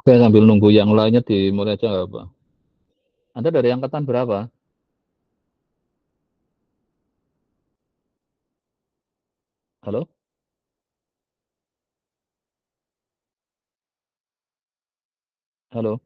Oke, sambil nunggu yang lainnya dimulai aja nggak apa. Anda dari angkatan berapa? Halo? Halo?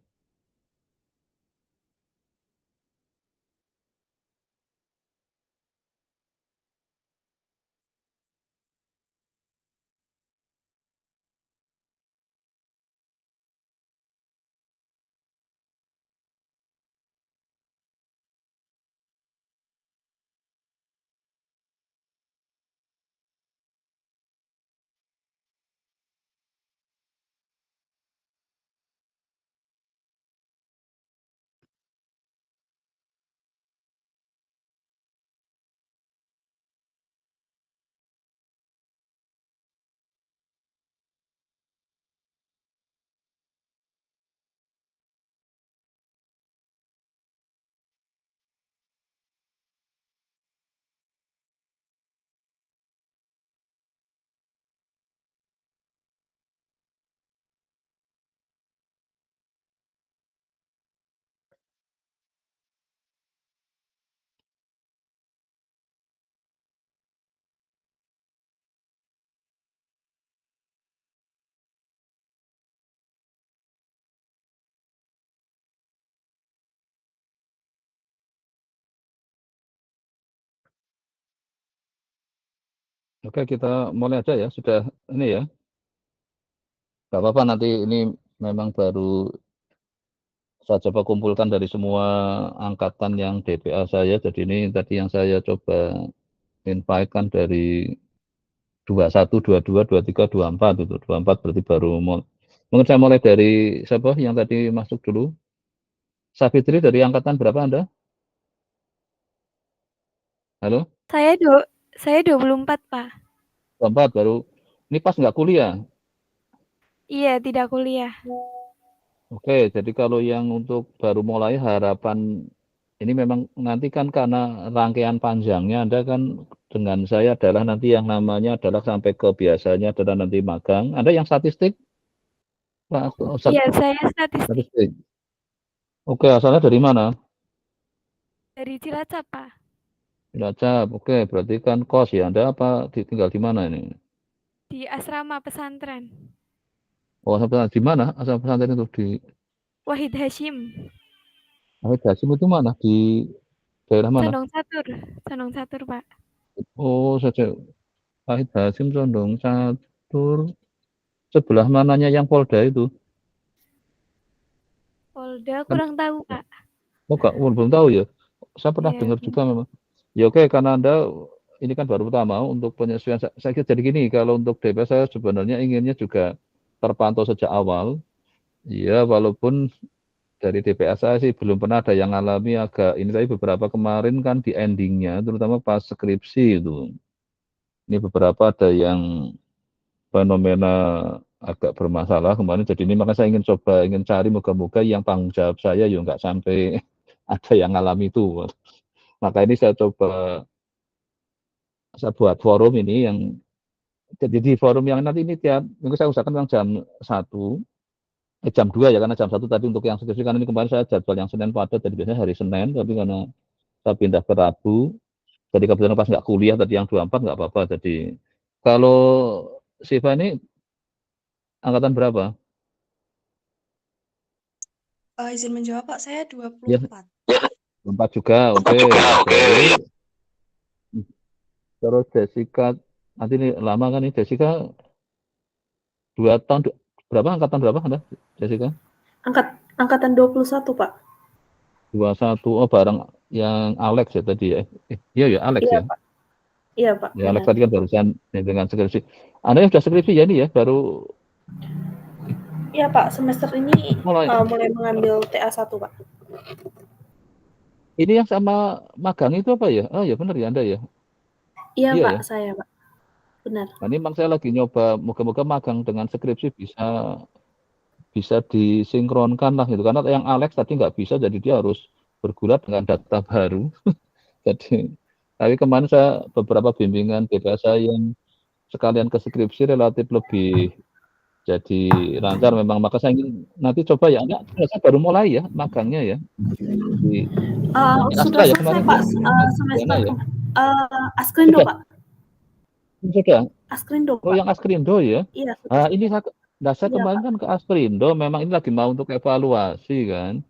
Oke, kita mulai aja ya. Sudah ini ya. Nggak apa-apa nanti ini memang baru saya coba kumpulkan dari semua angkatan yang DPA saya. Jadi ini tadi yang saya coba invite kan dari 21, 22, 23, 24 itu. 24 berarti baru mau. Mungkin saya mulai dari siapa yang tadi masuk dulu. Safitri dari angkatan berapa Anda? Halo? Saya 24, Pak. 24 baru. Ini pas nggak kuliah. Iya, tidak kuliah. Oke, jadi kalau yang untuk baru mulai harapan ini memang nanti kan karena rangkaian panjangnya Anda kan dengan saya adalah nanti yang namanya adalah sampai ke biasanya adalah nanti magang. Ada yang statistik? Pak, Iya, saya statistik statistik. Oke, asalnya dari mana? dari Cilacap, Pak. Cilacap. Oke, berarti kan kos ya. Anda apa tinggal di mana ini? Di asrama pesantren. Oh, sampai di mana? Asal pesantren itu di Wahid Hashim. Ahmed Hasim itu mana? Di daerah mana? Condong Catur. Condong Catur, Pak. Oh, saja Ahmed Hasim Condong Catur. Sebelah mananya yang Polda itu? Polda Kan kurang tahu, Pak. oh, belum tahu ya. Saya pernah Iya, dengar juga memang. Ya oke, karena Anda ini kan baru pertama untuk penyesuaian. Saya kira jadi gini, kalau untuk DP saya sebenarnya inginnya juga terpantau sejak awal. Ya, walaupun dari DPS saya sih belum pernah ada yang alami agak ini, tapi beberapa kemarin kan di endingnya, terutama pas skripsi itu. Ini beberapa ada yang fenomena agak bermasalah kemarin. Jadi ini makanya saya ingin cari moga-moga yang tanggung jawab saya ya nggak sampai ada yang ngalami itu. Maka ini saya buat forum ini yang jadi di forum yang nanti ini tiap minggu saya usahakan memang jam 1, jam 2 ya karena jam 1 tadi untuk yang skripsi karena ini kemarin saya jadwal yang Senin padat jadi biasanya hari Senin tapi karena saya pindah ke Rabu jadi kebetulan pas nggak kuliah tadi yang 24 nggak apa-apa jadi kalau Siva ini angkatan berapa? Izin menjawab Pak, saya Ya, 24. 24 juga, oke. Terus Jessica, nanti ini lama kan nih Jessica 2 tahun, berapa angkatan berapa Anda Jessica? Angkatan 21, Pak. 21, oh bareng yang Alex ya tadi ya. Iya ya Alex Iya, ya. Pak. Iya, Pak, Ya Alex benar. tadi kan barusan dengan skripsi. Anda yang sudah skripsi ya ini ya, baru Iya, Pak, semester ini mulai. mulai mengambil TA1, Pak. Ini yang sama magang itu apa ya? Oh ya benar ya Anda ya. Iya, Iya Pak, ya. saya, Pak. Benar. Nah, ini memang saya lagi nyoba, moga-moga magang dengan skripsi bisa bisa disinkronkan lah gitu. Karena yang Alex tadi nggak bisa, jadi dia harus bergulat dengan data baru. Jadi, tapi kemarin saya beberapa bimbingan BPS saya yang sekalian ke skripsi relatif lebih jadi lancar memang. Maka saya ingin nanti coba ya, enggak, saya baru mulai ya magangnya ya di Sudah Astra ya selesai kemarin Pak ya, semester ya. Askrindo Sudah, Pak. sudah. Askrindo Oh Pak. yang Askrindo ya. Iya sudah. Ini saya Iya kemarin Pak. kan ke Askrindo, memang ini lagi mau untuk evaluasi kan.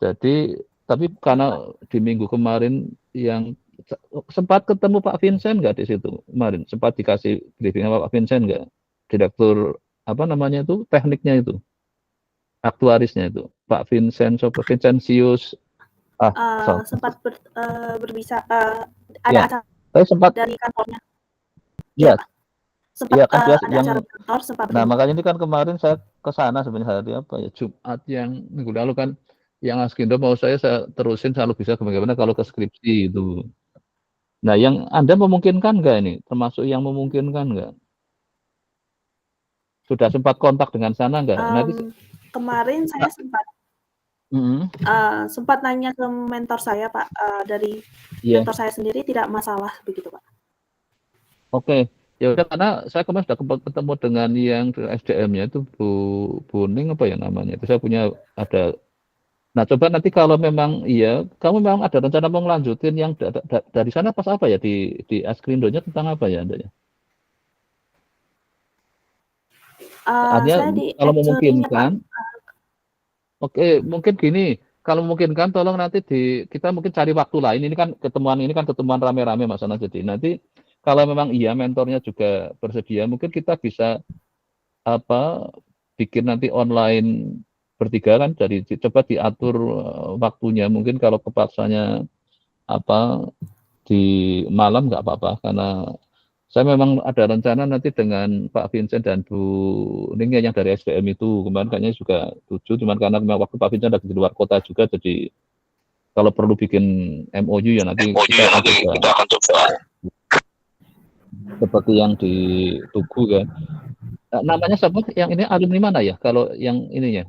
Jadi tapi Iya Pak. karena di minggu kemarin yang sempat ketemu Pak Vincent nggak di situ kemarin? Sempat dikasih briefing sama Pak Vincent nggak? Direktur apa namanya itu tekniknya itu, aktuarisnya itu, Pak Vincent, Vincentius. Sorry. Sempat berbicara ada Ya, acara saya sempat. dari kantornya. Iya, Iya Pak. Sempat iya kan dia ada yang. acara di kantor sempat Nah, bertemu. makanya ini kan kemarin saya ke sana sebenarnya hari apa ya, Jumat yang minggu lalu kan, yang Askindo mau saya terusin selalu bisa bagaimana kalau ke skripsi itu. Nah, yang Anda memungkinkan nggak ini? Termasuk yang memungkinkan nggak? Sudah sempat kontak dengan sana nggak? Nanti Kemarin saya sempat nanya ke mentor saya Pak, dari mentor saya sendiri tidak masalah begitu Pak. Oke. Ya udah, karena saya kemarin sudah ketemu dengan yang SDM-nya itu Bu Ning apa ya namanya itu, saya punya ada. Nah coba nanti kalau memang iya kamu memang ada rencana mau ngelanjutin yang dari sana pas apa ya di Askrindo-nya tentang apa ya Anda ya? Artinya Saya di kalau actuary-nya Pak. memungkinkan, oke mungkin gini, kalau memungkinkan tolong nanti kita mungkin cari waktu lain. Ini kan ketemuan rame-rame Mas Ana. Jadi nanti kalau memang iya mentornya juga bersedia, mungkin kita bisa bikin nanti online bertiga kan, jadi coba diatur waktunya. Mungkin kalau kepaksanya di malam nggak apa-apa, karena saya memang ada rencana nanti dengan Pak Vincent dan Bu Ning yang dari SDM itu kemarin kayaknya juga tujuh, cuman karena memang waktu Pak Vincent lagi di luar kota juga, jadi kalau perlu bikin MOU ya nanti kita akan coba seperti yang di Tugu kan. Namanya siapa yang ini, alumni mana ya kalau yang ininya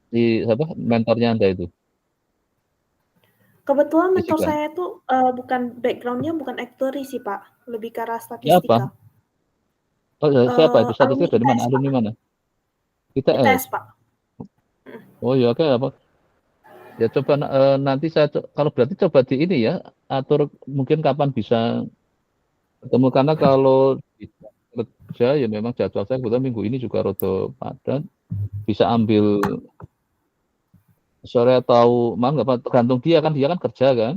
di mentornya Anda itu? Kebetulan mentor Jessica. saya itu bukan background-nya bukan actuary sih Pak, lebih ke arah Ya apa? statistika. Siapa itu? Statistik Alumni dari mana? ITS, Pak. Alumni mana? ITS Pak. Oh ya, oke apa? Ya coba nanti saya kalau berarti coba di ini ya, atur mungkin kapan bisa ketemu, karena kalau kerja ya memang jadwal saya kebetulan minggu ini juga rada padat. Bisa ambil sore atau malam nggak apa, tergantung dia kan kerja kan.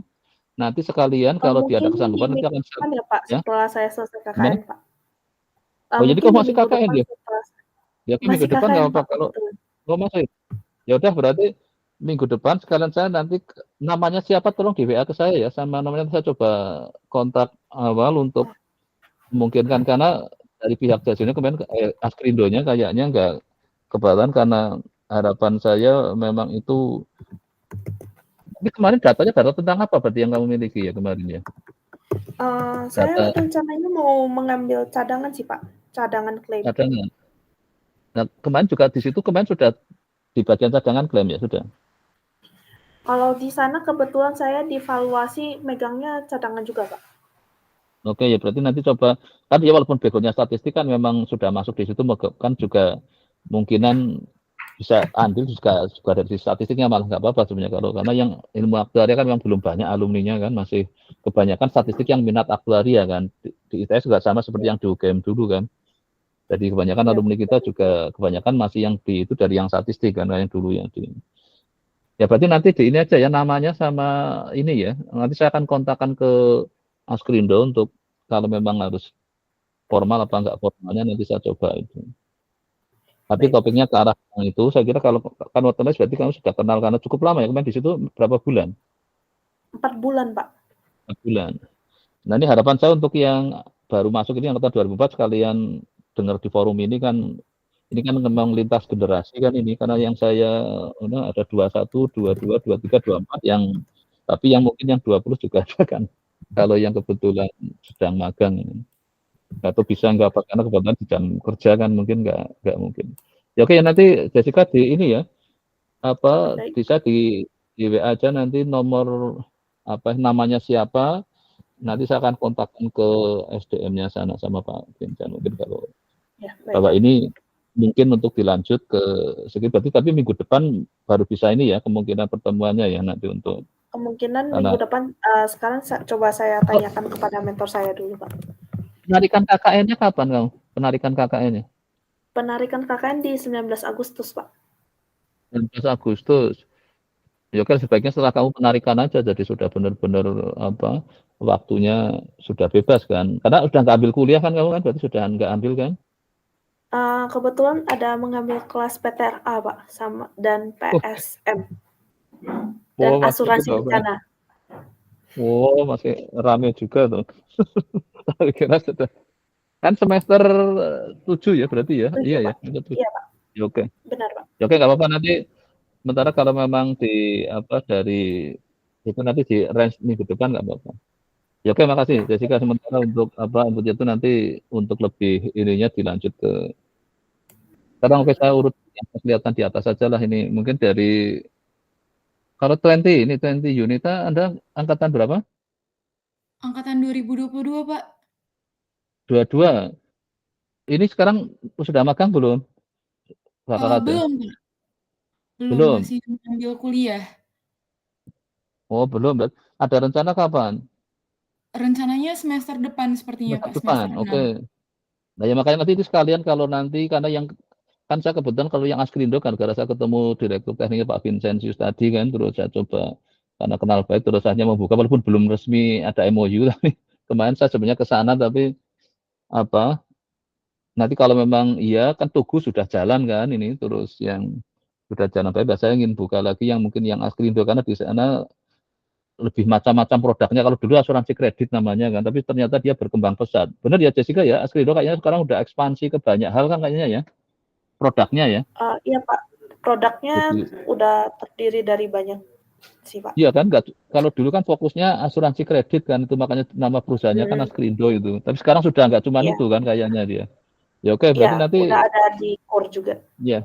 Nanti sekalian kalau dia ada Mungkin di kesanggupan nanti minggu akan depan ya Pak, ya. setelah saya selesai KKN Gimana? Pak. Oh jadi Mungkin kau di masih minggu KKN depan ya? setelah Ya minggu masih depan nggak KKN apa-apa Pak, kalau kebetulan. masih. Ya udah berarti minggu depan sekalian saya nanti namanya siapa tolong di WA ke saya ya, sama namanya saya coba kontak awal untuk memungkinkan, karena dari pihak jasinya kemarin Askrindonya kayaknya nggak kebalan, karena harapan saya memang itu. Tapi kemarin data tentang apa berarti yang kamu miliki ya kemarin ya? Saya rencananya mau mengambil cadangan sih Pak, cadangan klaim. Cadangan. Nah kemarin juga di situ sudah di bagian cadangan klaim ya sudah. Kalau di sana kebetulan saya divaluasi megangnya cadangan juga Pak. Oke ya, berarti nanti coba kan ya, walaupun backgroundnya statistik kan memang sudah masuk di situ, kan juga kemungkinan bisa andil juga dari sisi statistiknya, malah nggak apa-apa sebenarnya karena yang ilmu aktuaria kan memang belum banyak alumninya kan, masih kebanyakan statistik yang minat aktuaria kan. Di ITS juga sama seperti yang di UGM dulu kan. Jadi kebanyakan alumni kita juga kebanyakan masih yang itu dari yang statistik kan, yang dulu yang di. Ya berarti nanti di ini aja ya namanya sama ini ya. Nanti saya akan kontakkan ke Askrindo untuk kalau memang harus formal apa enggak formalnya nanti saya coba itu. Tapi topiknya ke arah yang itu, saya kira kalau kan otomatis berarti kamu sudah kenal karena cukup lama ya, kemarin di situ berapa bulan? 4 bulan Pak. 4 bulan. Nah ini harapan saya untuk yang baru masuk ini angkatan 2004 sekalian dengar di forum ini kan memang lintas generasi kan ini, karena yang saya ada 21, 22, 23, 24 yang tapi yang mungkin yang 20 juga ada kan. Kalau yang kebetulan sedang magang atau bisa nggak apa, karena kebetulan di jam kerja kan mungkin nggak mungkin. Ya oke ya, nanti Jessica di ini ya bisa di WA aja nanti nomor namanya siapa, nanti saya akan kontakkan ke SDM-nya sana sama Pak Vincent mungkin kalau Ya, baik. bahwa ini mungkin untuk dilanjut ke segi berarti tapi minggu depan baru bisa ini ya kemungkinan pertemuannya ya nanti untuk Kemungkinan karena minggu depan, sekarang coba saya tanyakan kepada mentor saya dulu, Pak. penarikan KKN-nya kapan kamu? Penarikan KKN-nya? Penarikan KKN di 19 Agustus, Pak. 19 Agustus. Ya kan sebaiknya setelah kamu penarikan aja jadi sudah benar-benar apa waktunya sudah bebas kan. Karena sudah nggak ambil kuliah kan kamu kan berarti sudah nggak ambil kan? Kebetulan ada mengambil kelas PTRA, Pak, sama dan PSM. Dan masih asuransi itu, bencana. masih rame juga tuh. Kira sudah kan semester 7 ya berarti ya? 7, Iya ya. Pak. Iya, Pak. Ya, oke. Benar, Pak. Ya, oke nggak apa-apa nanti. Sementara kalau memang di apa dari itu nanti di range minggu depan nggak apa-apa. Ya oke makasih Jessica sementara untuk apa untuk itu nanti untuk lebih ininya dilanjut ke sekarang oke saya urut yang kelihatan di atas saja lah ini mungkin dari kalau 20 ini 20 Yunita Anda angkatan berapa? Angkatan 2022 Pak. 22. Ini sekarang sudah magang belum? Belum Pak. Belum. Masih ambil kuliah. Oh belum. Ada rencana kapan? Rencananya semester depan sepertinya Pak. Depan. Semester 6. Oke. Nah ya makanya nanti itu sekalian kalau nanti karena yang kan saya kebetulan kalau yang Askrindo kan gara saya ketemu direktur tekniknya Pak Vincentius tadi kan terus saya coba karena kenal baik terus hanya membuka walaupun belum resmi ada MOU tapi kemarin saya sebenarnya ke sana tapi apa nanti kalau memang iya kan Tugu sudah jalan kan ini terus yang sudah jalan baik saya ingin buka lagi yang mungkin yang Askrindo karena di sana lebih macam-macam produknya kalau dulu asuransi kredit namanya kan tapi ternyata dia berkembang pesat benar ya Jessica ya Askrindo kayaknya sekarang udah ekspansi ke banyak hal kan kayaknya ya produknya ya. Iya Pak, produknya udah terdiri dari banyak sih Pak. Iya kan, kalau dulu kan fokusnya asuransi kredit kan, itu makanya nama perusahaannya kan Askrindo itu. Tapi sekarang sudah nggak cuma itu kan kayaknya dia. Ya oke, berarti nanti. Udah ada di core juga. Ya,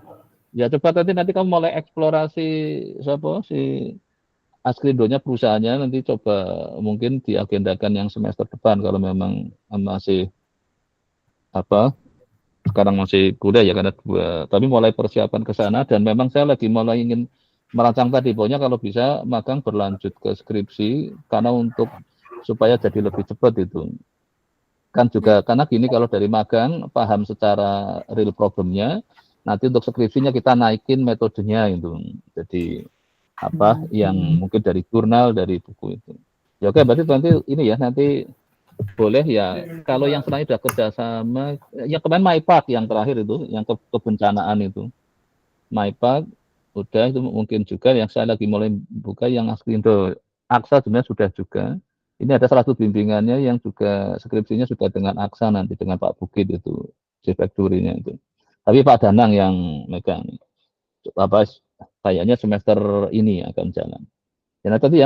ya coba nanti kamu mulai eksplorasi si Askrindonya perusahaannya nanti coba mungkin diagendakan yang semester depan kalau memang masih apa sekarang masih kuliah ya karena tapi mulai persiapan ke sana dan memang saya lagi mulai ingin merancang tadi pokoknya kalau bisa magang berlanjut ke skripsi karena untuk supaya jadi lebih cepat itu kan juga karena gini kalau dari magang paham secara real problemnya nanti untuk skripsinya kita naikin metodenya itu jadi apa yang mungkin dari jurnal dari buku itu ya oke berarti nanti ini ya nanti boleh ya kalau yang selanjutnya sudah kerjasama yang kemarin MyPark yang terakhir itu yang kebencanaan itu MyPark udah itu mungkin juga yang saya lagi mulai buka yang Askrindo Aksa sebenarnya sudah juga ini ada salah satu bimbingannya yang juga skripsinya sudah dengan Aksa nanti dengan Pak Bukit itu si factory-nya itu tapi Pak Danang yang megang apa kayaknya semester ini akan jalan ya nanti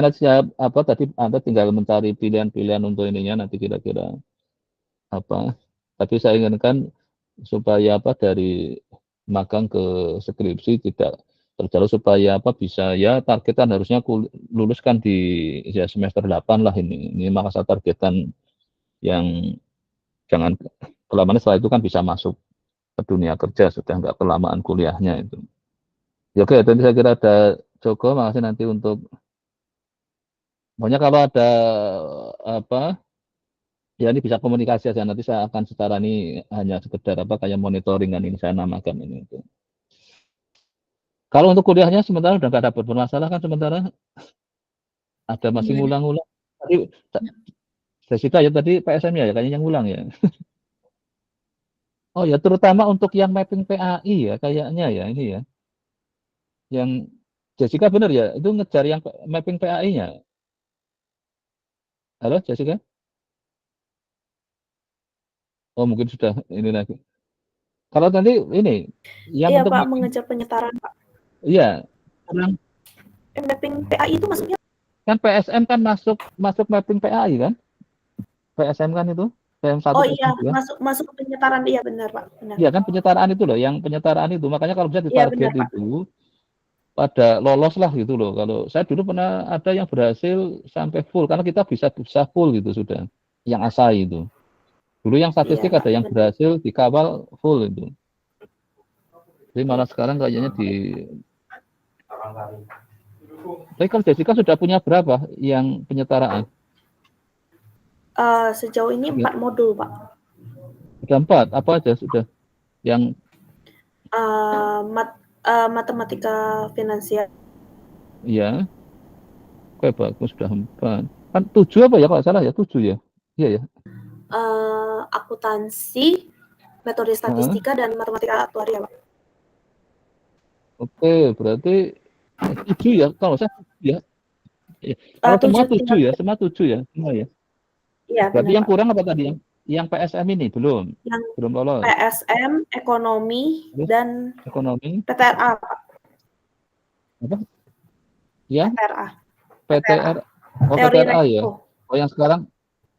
apa tadi Anda tinggal mencari pilihan-pilihan untuk ininya nanti kira-kira apa tapi saya inginkan supaya apa dari magang ke skripsi tidak terjalur supaya apa bisa ya targetan harusnya luluskan di ya semester 8 lah ini maka saya targetan yang jangan kelamaan setelah itu kan bisa masuk ke dunia kerja sudah nggak kelamaan kuliahnya itu ya oke tadi saya kira ada Joko makasih nanti untuk pokoknya kalau ada apa ya ini bisa komunikasi aja nanti saya akan secara ini hanya sekedar apa kayak monitoring kan ini saya namakan ini itu. Kalau untuk kuliahnya sementara udah nggak dapat bermasalah kan sementara ada masih ngulang-ngulang tadi Jessica ya tadi PSM-nya ya kayaknya yang ngulang ya. Oh ya terutama untuk yang mapping PAI ya kayaknya ya ini ya. Yang Jessica benar ya itu ngejar yang mapping PAI-nya. Halo Jessica? Oh mungkin sudah ini lagi. Kalau nanti ini yang iya untuk Pak mengejar penyetaran Pak. Iya. Mapping PAI itu maksudnya? Kan PSM kan masuk mapping PAI kan? PSM kan itu PM1 oh iya masuk ke penyetaraan iya benar Pak benar. Iya kan penyetaraan itu loh yang penyetaraan itu makanya kalau bisa ditarget benar, itu pada lolos lah gitu loh kalau saya dulu pernah ada yang berhasil sampai full karena kita bisa full gitu sudah yang ASAI itu Dulu yang Iya, statistik Pak. ada yang Benar. berhasil dikawal full itu. Jadi malah sekarang kayaknya Tapi kalau Jessica sudah punya berapa yang penyetaraan? Sejauh ini 4 modul, Pak. Sudah 4, apa aja sudah? Yang Matematika finansial. Iya. Oke, bagus sudah 4. Kan 7 apa ya Pak? Salah ya, 7 ya? Iya ya. Akuntansi, metode statistika, dan matematika aktuaria, Pak. Oke, berarti 7 ya, kalau saya 7 ya. Kalau semua 7 ya, semua 7 ya, semua ya. Iya, Berarti benar, yang Pak. kurang apa tadi? Yang PSM ini belum lolos. PSM, ekonomi, Terus, dan ekonomi, PTRA, Pak. apa? Yang PTRA. PTR, oh Teori PTRA ya. resiko. Oh yang sekarang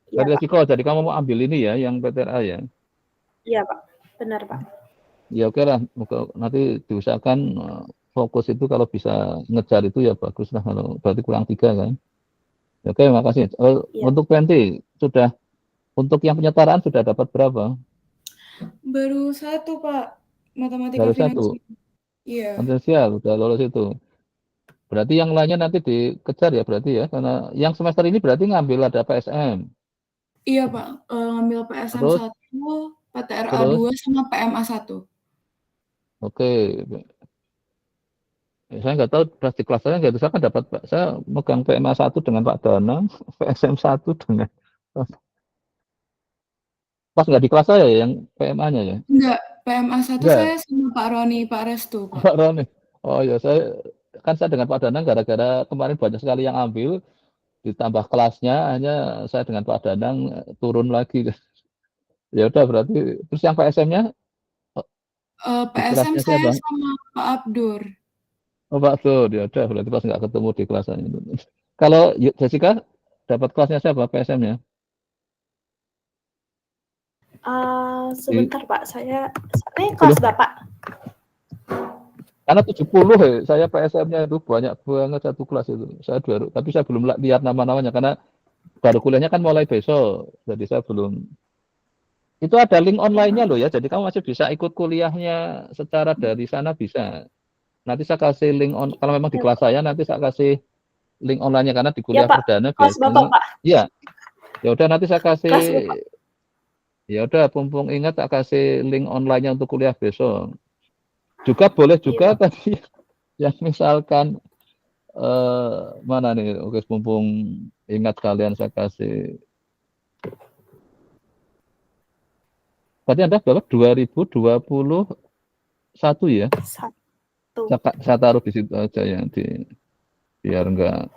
Iya, dari Pak. resiko, jadi kamu mau ambil ini ya, yang PTRA ya. Iya, Pak. Benar, Pak. Ya oke lah, nanti diusahakan fokus itu kalau bisa ngejar itu ya bagus lah, kalau berarti kurang 3 kan. Oke, makasih. Iya. Untuk Penti, sudah untuk yang penyetaraan sudah dapat berapa? Baru 1, Pak. Matematika Baru 1. finansial. Iya. Finansial, udah lolos itu. Berarti yang lainnya nanti dikejar ya berarti ya, karena yang semester ini berarti ngambil ada PSM. Iya, Pak. Ngambil PSM Terus? 1, PTRA Terus? 2, sama PMA 1. Oke. Saya nggak tahu pas di kelas saya nggak bisa kan dapat, saya megang PMA 1 dengan Pak Danang, PSM 1 dengan pas nggak di kelas saya ya yang PMA-nya ya? Enggak, PMA 1 Enggak. saya sama Pak Roni, Pak Restu, Pak. Pak Roni. Oh ya, saya dengan Pak Danang gara-gara kemarin banyak sekali yang ambil, ditambah kelasnya, hanya saya dengan Pak Danang turun lagi. Ya udah berarti, terus yang PSM-nya? PSM saya sama Pak Abdur. Oh Pak Abdur, ya udah berarti pas nggak ketemu di kelasnya. Kalau Jessica dapat kelasnya siapa PSM-nya? Sebentar Pak, saya kelas Bapak. Karena 70 saya PSM-nya itu banyak banget satu kelas itu. Saya baru, tapi saya belum lihat nama-namanya karena baru kuliahnya kan mulai besok. Jadi saya belum. Itu ada link online-nya loh ya. Jadi kamu masih bisa ikut kuliahnya secara dari sana bisa. Nanti saya kasih link kalau memang di kelas saya nanti saya kasih link online-nya karena di kuliah perdana biasanya. Iya. Ya udah nanti saya kasih. Ya udah mumpung ingat tak kasih link online-nya untuk kuliah besok. Juga boleh juga tadi yang misalkan mana nih, oke mumpung ingat kalian saya kasih. Tadi Anda berapa? 2021 ya? 1. Saya taruh di situ aja ya, biar enggak.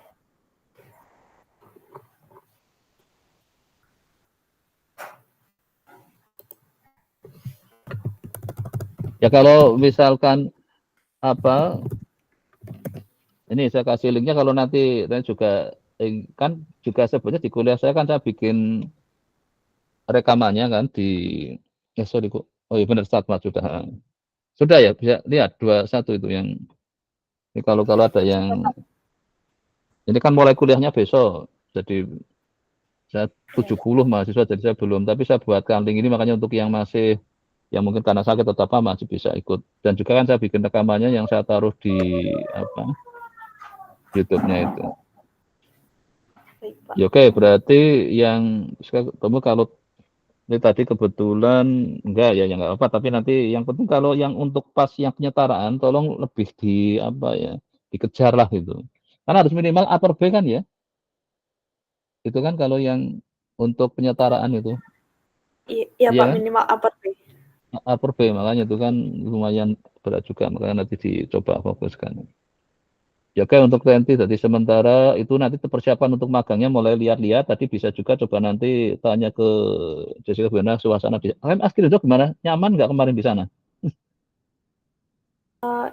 Ya kalau misalkan apa, ini saya kasih linknya kalau nanti juga kan juga sebenarnya di kuliah saya kan saya bikin rekamannya kan di sorry kok. Oh iya benar Statmat sudah ya, bisa lihat 21 itu yang ini kalau ada yang ini kan mulai kuliahnya besok, jadi saya 70 mahasiswa jadi saya belum, tapi saya buatkan link ini makanya untuk yang masih yang mungkin karena sakit atau apa masih bisa ikut, dan juga kan saya bikin rekamannya yang saya taruh di YouTube-nya itu. Ya, oke, berarti yang ketemu kalau ini tadi kebetulan enggak ya, enggak apa, tapi nanti yang penting kalau yang untuk pas yang penyetaraan tolong lebih dikejar lah gitu. Karena harus minimal upper B kan ya. Itu kan kalau yang untuk penyetaraan itu. Iya Pak, minimal upper B. Upper B, makanya itu kan lumayan berat juga, makanya nanti dicoba fokuskan. Ya oke, untuk Tenti jadi sementara itu nanti persiapan untuk magangnya mulai lihat-lihat, tadi bisa juga coba nanti tanya ke Jessica gimana suasana di Askrindo gimana? Nyaman nggak kemarin di sana?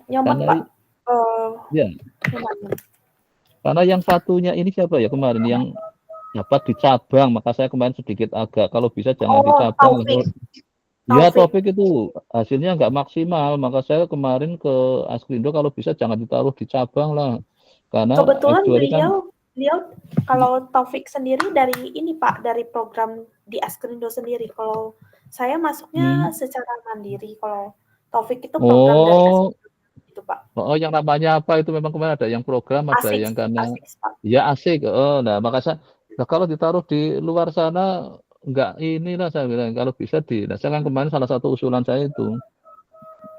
Nyaman Pak. Ya. Karena yang satunya ini siapa ya kemarin yang dapat di cabang, maka saya kemarin sedikit agak kalau bisa jangan di cabang. Ya topik itu hasilnya nggak maksimal, maka saya kemarin ke Askrindo kalau bisa jangan ditaruh di cabang lah, karena kebetulan beliau Beliau kalau Taufik sendiri dari ini Pak, dari program di Askrindo sendiri. Kalau saya masuknya secara mandiri. Kalau Taufik itu program dari Oh, Askrindo gitu Pak. oh, yang namanya apa itu memang kemarin ada yang program, ada Asik yang sih, karena asik Pak. ya asik. Oh, nah makanya nah, kalau ditaruh di luar sana enggak inilah saya bilang kalau bisa nah saya kan kemarin salah satu usulan saya itu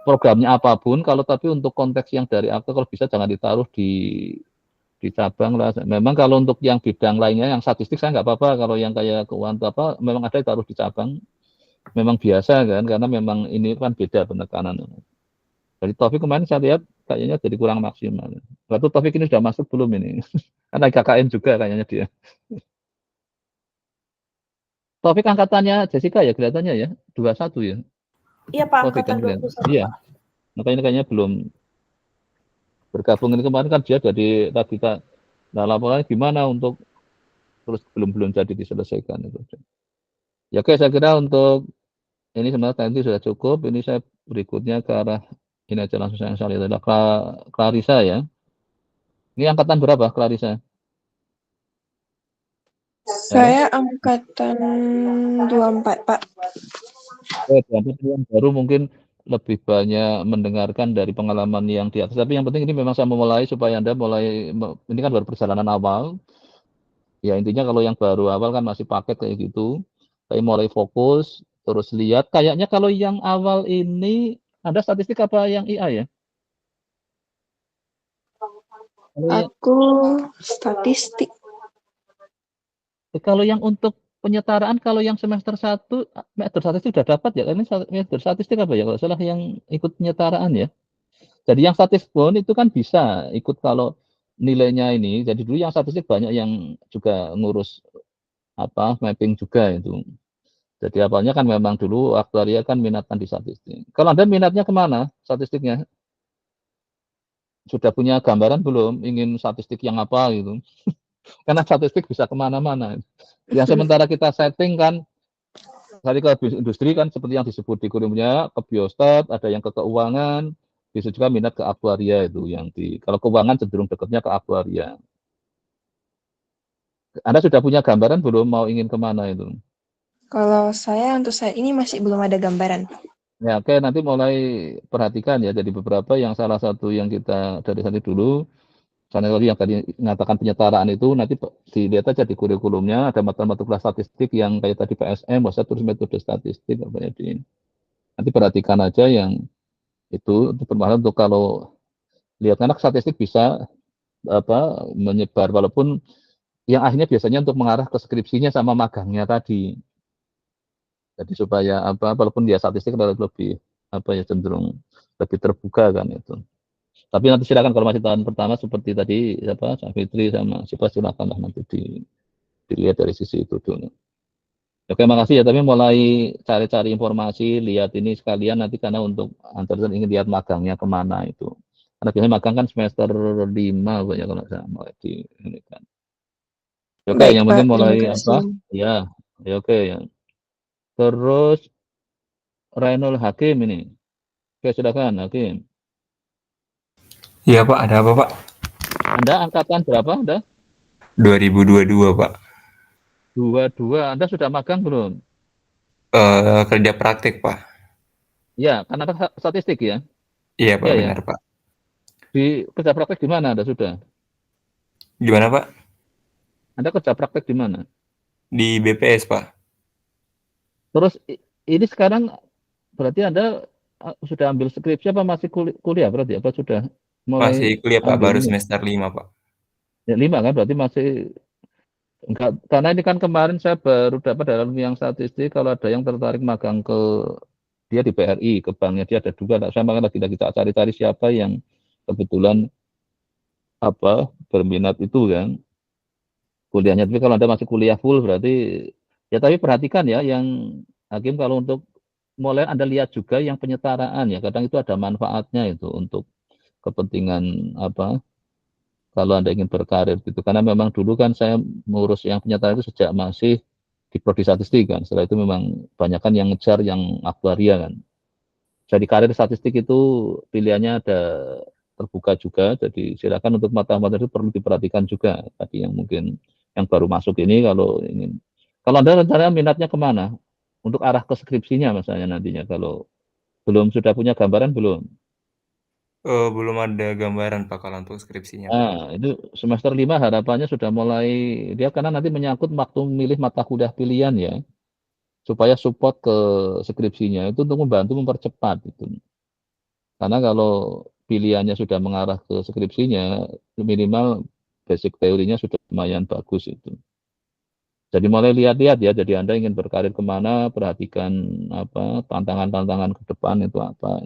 programnya apapun kalau tapi untuk konteks yang dari akte kalau bisa jangan ditaruh di cabang lah. Memang kalau untuk yang bidang lainnya yang statistik saya nggak apa-apa kalau yang kayak keuangan apa memang ada ditaruh di cabang. Memang biasa kan karena memang ini kan beda penekanan. Jadi Taufik kemarin saya lihat kayaknya jadi kurang maksimal. Lalu Taufik ini sudah masuk belum ini? Karena KKN juga kayaknya dia. Taufik angkatannya Jessica ya kelihatannya ya, 21 ya. Iya Pak, Taufik kan angkatan kelihatan. 21 Iya, Pak. makanya kayaknya belum bergabung ini kemarin kan dia jadi tadi Kak. Nah, laporannya gimana untuk terus belum jadi diselesaikan itu. Ya oke saya kira untuk ini sebenarnya tadi sudah cukup. Ini saya berikutnya ke arah ini aja langsung saya lihat adalah Clarissa ya. Ini angkatan berapa Clarissa? Saya angkatan 24, Pak. Yang baru mungkin lebih banyak mendengarkan dari pengalaman yang di atas. Tapi yang penting ini memang saya memulai supaya Anda mulai, ini kan baru perjalanan awal. Ya intinya kalau yang baru awal kan masih paket kayak gitu. Tapi mulai fokus, terus lihat. Kayaknya kalau yang awal ini, Anda statistik apa yang IA ya? Aku statistik. Kalau yang untuk penyetaraan, kalau yang semester 1, metode statistik sudah dapat ya? Ini metode statistik apa ya? Kalau salah yang ikut penyetaraan ya? Jadi yang statistik pun itu kan bisa ikut kalau nilainya ini. Jadi dulu yang statistik banyak yang juga ngurus apa mapping juga itu. Jadi awalnya kan memang dulu aktuaria kan minatan di statistik. Kalau Anda minatnya kemana statistiknya? Sudah punya gambaran belum? Ingin statistik yang apa gitu? Karena statistik bisa kemana-mana. Yang sementara kita setting kan tadi ke industri kan seperti yang disebut di kurikulumnya ke biostat, ada yang ke keuangan, bisa juga minat ke aktuaria itu yang di kalau keuangan cenderung dekatnya ke aktuaria. Anda sudah punya gambaran belum mau ingin kemana itu? Kalau saya untuk saat ini masih belum ada gambaran. Ya, oke, nanti mulai perhatikan ya. Jadi beberapa yang salah satu yang kita dari tadi dulu, karena tadi yang tadi mengatakan penyetaraan itu nanti dilihat aja di kurikulumnya ada mata-mata statistik yang kayak tadi PSM, bahasa terus metode statistik apa ya di nanti perhatikan aja yang itu termasuk untuk kalau lihat anak statistik bisa apa menyebar walaupun yang akhirnya biasanya untuk mengarah ke skripsinya sama magangnya tadi. Jadi supaya apa walaupun dia statistik lebih apa ya cenderung lebih terbuka kan itu. Tapi nanti silakan kalau masih tahun pertama seperti tadi siapa Fitri sama siapa silakan lah nanti dilihat dari sisi itu dulu. Oke, makasih ya. Tapi mulai cari-cari informasi, lihat ini sekalian nanti karena untuk antar ingin lihat magangnya kemana itu. Karena biasanya magang kan semester 5 banyak kalau saya mulai di ini kan. Oke, Baik, yang Pak. penting mulai Terima apa? kasih. Ya, ya oke ya. Terus Rainul Hakim ini. Oke, silakan Hakim. Iya Pak, ada apa Pak? Anda angkatan berapa Anda? 2022 Pak. 22. Anda sudah magang belum? Kerja praktik Pak. Ya, karena statistik ya. Iya Pak, Iya ya. benar Pak. Di kerja praktek di mana Anda sudah? Gimana Pak? Anda kerja praktek di mana? Di BPS Pak. Terus ini sekarang berarti Anda sudah ambil skripsi apa masih kuliah berarti apa sudah mulai Masih kuliah Pak, ambil baru ini? semester 5 Pak. Ya 5 kan berarti masih enggak karena ini kan kemarin saya baru dapat dalam yang statistik kalau ada yang tertarik magang ke dia di BRI ke banknya dia ada 2 saya makanya lagi kita cari-cari siapa yang kebetulan apa berminat itu kan kuliahnya. Tapi kalau Anda masih kuliah full berarti ya tapi perhatikan ya yang Hakim kalau untuk mulai Anda lihat juga yang penyetaraan ya kadang itu ada manfaatnya itu untuk kepentingan apa kalau Anda ingin berkarir gitu karena memang dulu kan saya mengurus yang penyetaraan itu sejak masih di prodi statistik kan setelah itu memang banyak kan yang ngejar yang aktuaria kan jadi karir statistik itu pilihannya ada terbuka juga. Jadi silakan untuk mata-mata itu perlu diperhatikan juga. Tadi yang mungkin yang baru masuk ini kalau Anda rencana minatnya kemana? Untuk arah ke skripsinya misalnya nantinya kalau belum sudah punya gambaran belum? Belum ada gambaran Pak kalau untuk skripsinya Pak. Nah, itu semester 5 harapannya sudah mulai dia karena nanti menyangkut waktu memilih mata kuliah pilihan ya, supaya support ke skripsinya itu untuk membantu mempercepat itu. Karena kalau pilihannya sudah mengarah ke skripsinya, minimal basic teorinya sudah lumayan bagus itu. Jadi mulai lihat-lihat ya, jadi Anda ingin berkarir kemana, perhatikan apa tantangan-tantangan ke depan itu apa.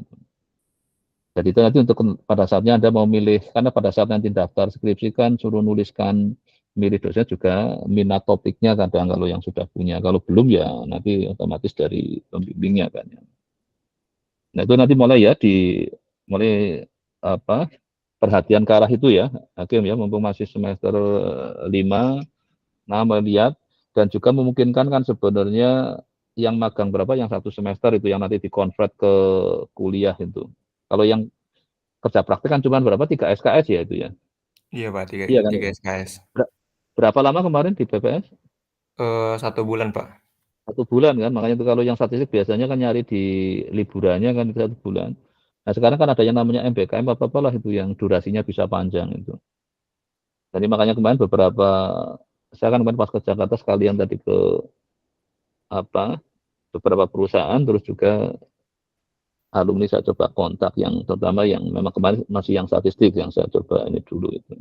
Jadi itu nanti untuk pada saatnya Anda mau milih, karena pada saat nanti daftar skripsi kan suruh nuliskan milih dosen juga minat topiknya kadang kalau yang sudah punya. Kalau belum ya nanti otomatis dari pembimbingnya kan ya. Nah itu nanti mulai ya mulai apa perhatian ke arah itu ya, Hakim ya, mumpung masih semester 5, nah melihat dan juga memungkinkan kan sebenarnya yang magang berapa, yang 1 semester itu yang nanti dikonvert ke kuliah itu. Kalau yang kerja praktek kan cuma berapa 3 SKS ya itu ya. Iya Pak, Iya kan? 3 SKS. Berapa lama kemarin di BPS? 1 bulan Pak. 1 bulan kan, makanya itu kalau yang statistik biasanya kan nyari di liburannya kan itu 1 bulan. Nah sekarang kan ada yang namanya MBKM apa-apalah itu yang durasinya bisa panjang itu. Jadi makanya kemarin saya kan kemarin pas ke Jakarta sekalian tadi ke apa beberapa perusahaan, terus juga alumni saya coba kontak yang terutama yang memang kemarin masih yang statistik yang saya coba ini dulu itu.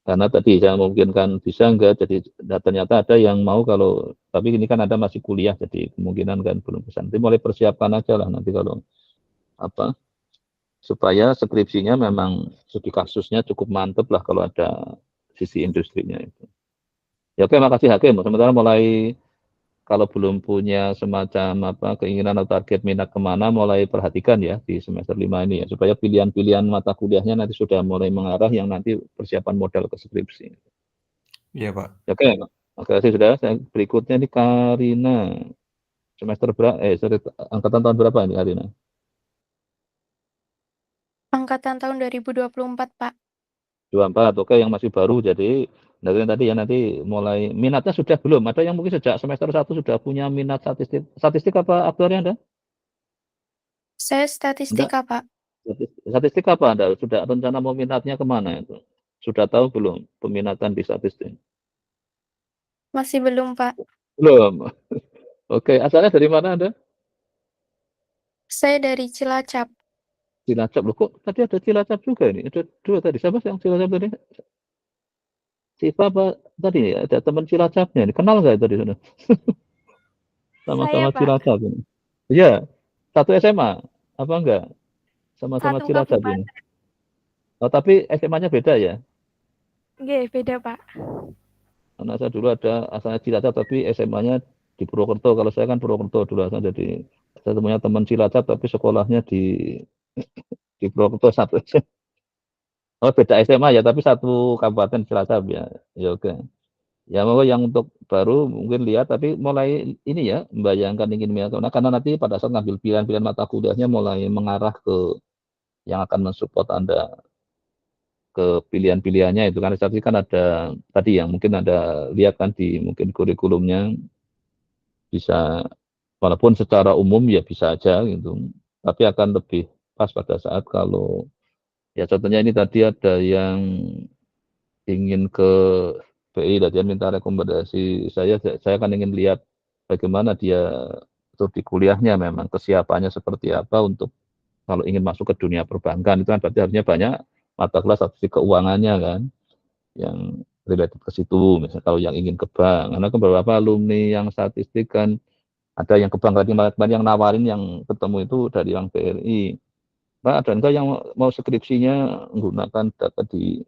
Karena tadi saya memungkinkan bisa enggak, jadi ternyata ada yang mau kalau, tapi ini kan Anda masih kuliah, jadi kemungkinan kan belum bisa. Nanti mulai persiapkan aja lah nanti kalau apa, supaya skripsinya memang studi kasusnya cukup mantep lah kalau ada sisi industrinya itu. Ya oke, makasih Hakim. Sementara mulai kalau belum punya semacam keinginan atau target minat kemana, mulai perhatikan ya di semester 5 ini ya, supaya pilihan-pilihan mata kuliahnya nanti sudah mulai mengarah yang nanti persiapan modal ke skripsi. Iya Pak. Oke, oke sih sudah. Berikutnya ini Karina, semester berapa? Angkatan tahun berapa ini Karina? Angkatan tahun 2024, Pak. 24, oke yang masih baru. Jadi dari tadi ya nanti mulai minatnya sudah belum? Ada yang mungkin sejak semester 1 sudah punya minat statistik. Statistik apa aktuaria Anda? Saya Anda statistika, Pak. statistik apa Anda? Sudah rencana mau minatnya kemana itu? Sudah tahu belum peminatan di statistik? Masih belum, Pak. Belum. Oke, asalnya dari mana Anda? Saya dari Cilacap. Cilacap. Loh kok tadi ada Cilacap juga ini? Ada 2 tadi. Siapa yang Cilacap tadi? Siapa apa tadi? Ada teman Cilacapnya. Kenal nggak itu di sana? Saya, Sama-sama Pak. Cilacap ini. Iya, satu SMA. Apa enggak? Sama-sama Satu Cilacap ini. kabupaten. Oh, tapi SMA-nya beda ya? Nggih, beda, Pak. Karena saya dulu ada asalnya Cilacap tapi SMA-nya di Purwokerto. Kalau saya kan Purwokerto dulu asal, jadi saya punya teman Cilacap tapi sekolahnya di Purwokerto satu. Oh, beda SMA ya, tapi satu kabupaten Cilacap ya. Ya oke. Ya mau yang untuk baru mungkin lihat, tapi mulai ini ya membayangkan ingin minat karena nanti pada saat ngambil pilihan-pilihan mata kuliahnya mulai mengarah ke yang akan mensupport Anda ke pilihan-pilihannya itu kan. Tapi kan ada tadi yang mungkin ada lihat kan di mungkin kurikulumnya bisa, walaupun secara umum ya bisa aja gitu, tapi akan lebih pas pada saat kalau ya contohnya ini tadi ada yang ingin ke BI dan dia minta rekomendasi saya kan ingin lihat bagaimana dia untuk di kuliahnya memang kesiapannya seperti apa untuk kalau ingin masuk ke dunia perbankan itu kan berarti harusnya banyak mata kelas statistik keuangannya kan yang related ke situ, misalnya kalau yang ingin ke bank, karena beberapa alumni yang statistik kan ada yang ke bank tadi yang nawarin yang ketemu itu dari yang BRI, Pak ada enggak yang mau skripsinya menggunakan data di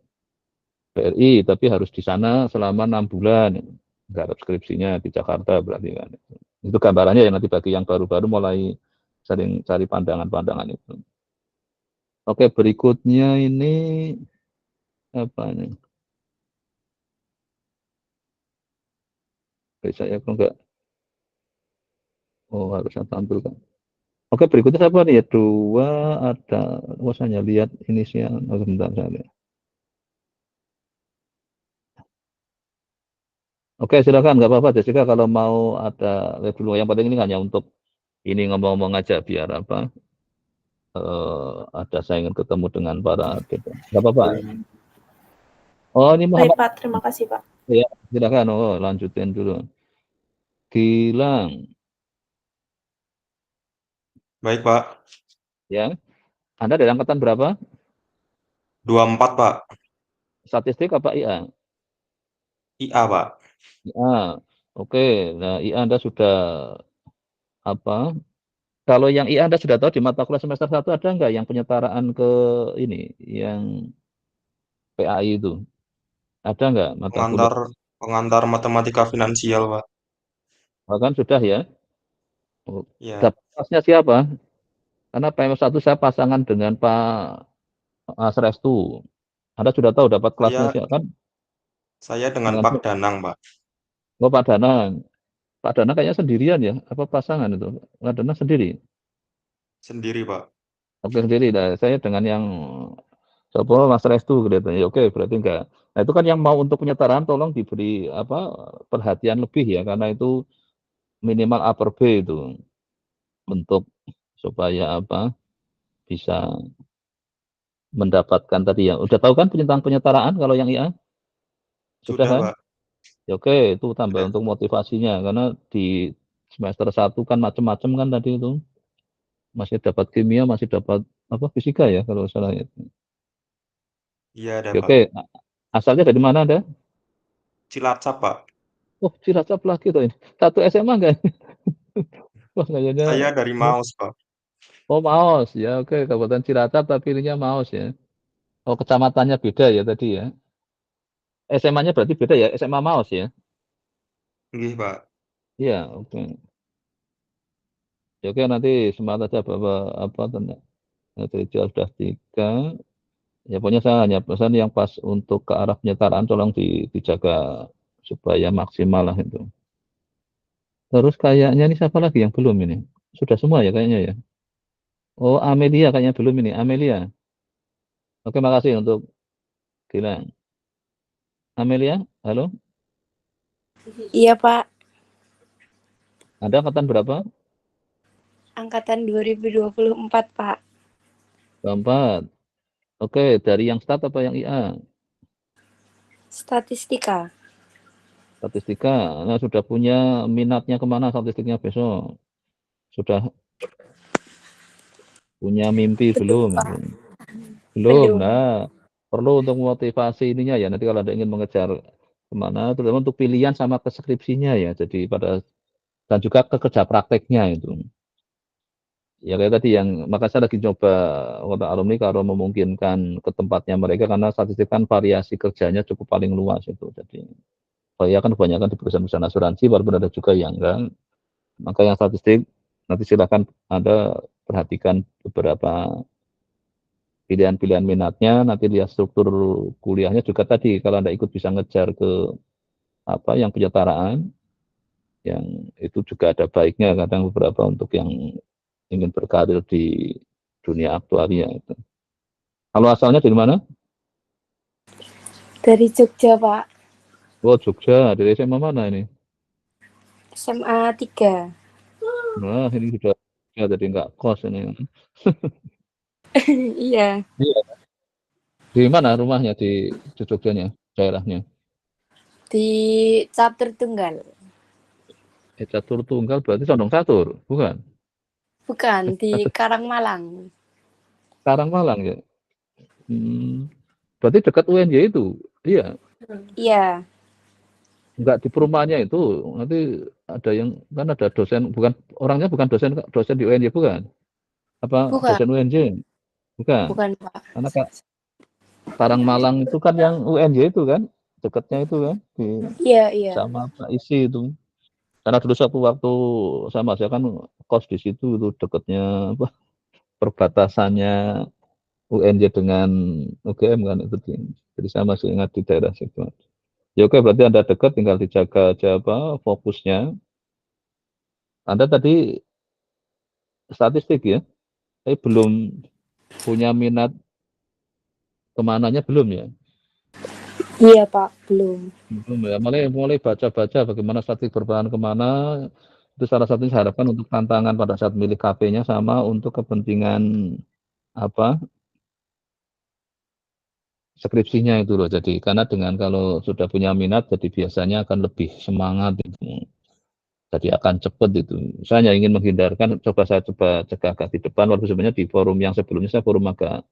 BRI tapi harus di sana selama 6 bulan, garap skripsinya di Jakarta berarti kan itu gambarannya ya nanti bagi yang baru-baru mulai sering cari pandangan-pandangan itu. Oke berikutnya ini apa ini? Saya kok enggak, oh harusnya tampilkan. Oke, berikutnya siapa nih ya? 2 ada, saya lihat inisial. Oh, sebentar saya lihat. Oke, silakan, nggak apa-apa Jessica kalau mau ada lihat dulu. Yang penting ini hanya untuk ini ngomong-ngomong aja biar apa, ada saya ingin ketemu dengan para gitu. Nggak apa-apa. Oh, ini Baik Muhammad. Pak, terima kasih Pak. Ya, silakan. Oh, lanjutin dulu. Gilang, Baik, Pak. ya. Anda dari angkatan berapa? 24, Pak. Statistik apa IA? IA, Pak. IA. Oke. Nah, IA Anda sudah apa? Kalau yang IA Anda sudah tahu di mata kuliah semester 1 ada nggak yang penyetaraan ke ini, yang PAI itu? Ada nggak mata kuliah? Pengantar pengantar matematika finansial, Pak. Bahkan sudah ya. Oh, Ya, dapat kelasnya siapa? Karena PM1 saya pasangan dengan Pak Restu. Anda sudah tahu dapat kelasnya saya siapa kan? saya dengan Dengan Pak Danang, Pak. oh, Pak Danang. Pak Danang kayaknya sendirian ya? Apa pasangan itu? Pak Danang sendiri? Sendiri, Pak. Oke, sendiri. Nah, saya dengan yang siapa Mas Restu kelihatannya. Ya, oke, berarti enggak. Nah, itu kan yang mau untuk penyetaraan tolong diberi apa perhatian lebih ya, karena itu minimal upper B itu untuk supaya apa bisa mendapatkan tadi ya. Udah tahu kan tentang penyetaraan kalau yang IA? Sudah Sudah, kan? Pak. Ya, oke, itu tambah Sudah. untuk motivasinya karena di semester 1 kan macam-macam kan tadi itu. Masih dapat kimia, masih dapat apa fisika ya kalau salah ya. Iya, ada, Oke, Pak. oke. Asalnya dari mana Anda? Cilacap, Pak. Oh, Cilacap lagi tuh ini. Satu SMA enggak? Wah, kayaknya Saya dari Maus, Pak. oh, Maos. Ya, oke, Kabupaten Cilacap tapi pilihnya Maos ya. Oh, kecamatannya beda ya tadi ya. SMA-nya berarti beda ya, SMA Maos ya. Nggih, Pak. Iya, oke. Ya, oke, nanti semangat aja Bapak apa tentang sudah 3. Ya, pokoknya saya hanya pesan yang pas untuk ke arah penyetaraan tolong dijaga supaya maksimal lah itu. Terus kayaknya ini siapa lagi yang belum ini? Sudah semua ya kayaknya ya. Oh, Amelia kayaknya belum ini. Amelia. Oke, makasih untuk Gilang. Amelia, halo. Iya, Pak. Anda angkatan berapa? Angkatan 2024, Pak. Keempat. Oke, dari yang stat apa yang IA? Statistika. Statistika. Nah, sudah punya minatnya kemana statistiknya besok? Sudah punya mimpi belum? Pak. Belum. Belum. Nah, perlu untuk motivasi ininya ya. Nanti kalau Anda ingin mengejar kemana, terutama untuk pilihan sama ke skripsinya ya. Jadi dan juga ke kerja prakteknya itu. Ya kayak tadi yang maka saya lagi coba kota alumni kalau memungkinkan ke tempatnya mereka karena statistik kan variasi kerjanya cukup paling luas itu. Jadi saya kan kebanyakan di perusahaan-perusahaan asuransi, walaupun ada juga yang enggak. Maka yang statistik nanti silakan Anda perhatikan beberapa pilihan-pilihan minatnya, nanti lihat struktur kuliahnya juga tadi kalau Anda ikut bisa ngejar ke apa yang penyetaraan, yang itu juga ada baiknya kadang beberapa untuk yang ingin berkarir di dunia aktuaria itu. Kalau asalnya dari mana? Dari Jogja, Pak. Oh, Jogja. Dari SMA mana ini? SMA 3. Nah, ini sudah jadi nggak kos ini. Iya. Iya. Di mana rumahnya di Jogjanya, daerahnya? Di Catur Tunggal. Catur Tunggal berarti Condong Catur, bukan? Bukan, di Karangmalang. Karangmalang ya. Berarti dekat UNY itu, iya. Iya. Enggak di perumahannya itu, nanti ada yang kan ada dosen, bukan orangnya bukan dosen di UNY bukan? Apa Bukan. dosen UNJ? Bukan. Bukan, Pak. Karena Karangmalang itu kan yang UNY itu kan, dekatnya itu kan di Iya. sama Pak Isi itu. Karena dulu waktu sama saya kan kos di situ itu dekatnya apa perbatasannya UNJ dengan UGM kan itu. Jadi saya masih ingat di daerah situ. Ya oke, berarti Anda dekat tinggal dijaga aja apa fokusnya. Anda tadi statistik ya, tapi belum punya minat kemananya belum ya? Iya Pak, belum. Belum ya, mulai baca-baca bagaimana statistik berperan kemana, itu salah satunya saya harapkan untuk tantangan pada saat milih KP-nya sama untuk kepentingan apa, skripsinya itu loh. Jadi karena dengan kalau sudah punya minat, jadi biasanya akan lebih semangat itu. Jadi akan cepat itu. Saya ingin menghindarkan, saya coba cegah agak di depan, walaupun sebenarnya di forum yang sebelumnya saya forum agak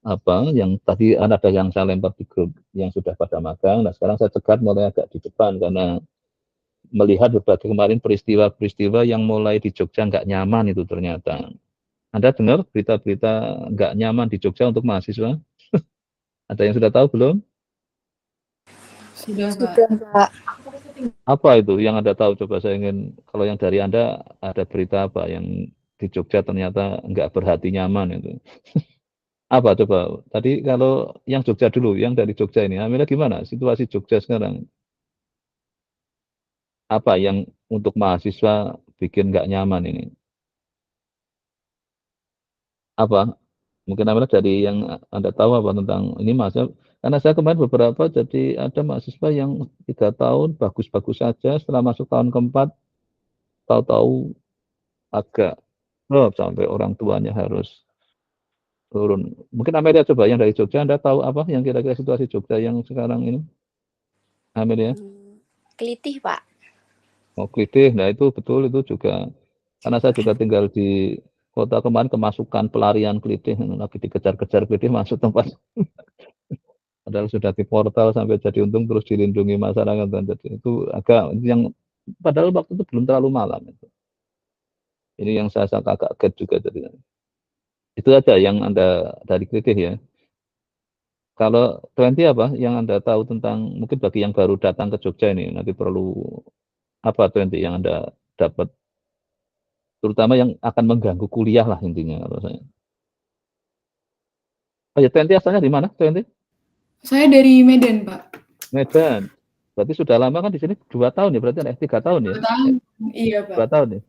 apa, yang tadi ada yang saya lempar di grup yang sudah pada magang, nah sekarang saya cegat mulai agak di depan karena melihat berbagai kemarin peristiwa-peristiwa yang mulai di Jogja nggak nyaman itu ternyata. Anda dengar berita-berita nggak nyaman di Jogja untuk mahasiswa? Ada yang sudah tahu belum? Sudah, Pak. Sudah Pak. Apa itu yang Anda tahu? Coba saya ingin, kalau yang dari Anda ada berita apa yang di Jogja ternyata nggak berhati nyaman itu. Apa coba? Tadi kalau yang Jogja dulu, yang dari Jogja ini, Amira gimana situasi Jogja sekarang? Apa yang untuk mahasiswa bikin nggak nyaman ini? Apa? Mungkin Amira dari yang Anda tahu apa tentang ini mahasiswa? Karena saya kemarin beberapa, jadi ada mahasiswa yang 3 tahun bagus-bagus saja, setelah masuk tahun keempat, tahu-tahu agak sampai orang tuanya harus turun. Mungkin Amelia coba yang dari Jogja, Anda tahu apa yang kira-kira situasi Jogja yang sekarang ini? Amelia? Kelitih Pak. Oh, Klitih. Nah, itu betul, itu juga karena saya juga tinggal di kota kemarin, kemasukan pelarian Klitih, lagi dikejar-kejar Klitih masuk tempat. Padahal sudah di portal sampai jadi untung terus dilindungi masyarakat dan jadi itu agak yang padahal waktu itu belum terlalu malam itu. Ini yang saya agak kaget juga jadi. Itu aja yang Anda dari Klitih ya. Kalau 20 apa yang Anda tahu tentang mungkin bagi yang baru datang ke Jogja ini nanti perlu apa 20 yang Anda dapat terutama yang akan mengganggu kuliah lah intinya kalau saya. Oh ya 20 asalnya di mana 20? Saya dari Medan, Pak. Medan. Berarti sudah lama kan di sini 2 tahun ya berarti 3 tahun ya? 2 tahun. Iya, 2 Pak. tahun ya?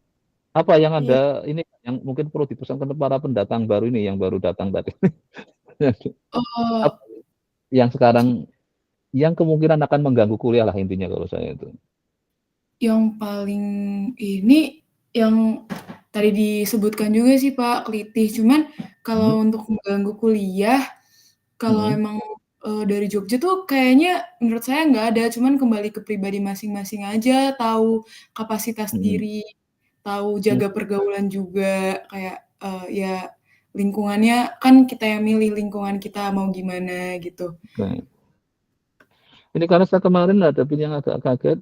Apa yang Iya. Anda ini yang mungkin perlu dipesankan kepada para pendatang baru ini yang baru datang tadi? Oh, Yang sekarang yang kemungkinan akan mengganggu kuliah lah intinya kalau saya itu. yang paling ini yang tadi disebutkan juga sih Pak, Klitih. Cuman kalau untuk mengganggu kuliah, kalau emang dari Jogja tuh kayaknya menurut saya nggak ada, cuman kembali ke pribadi masing-masing aja, tahu kapasitas diri, tahu jaga pergaulan juga, kayak ya lingkungannya kan kita yang milih lingkungan kita mau gimana gitu. Oke. Ini karena saya kemarin ada yang agak kaget.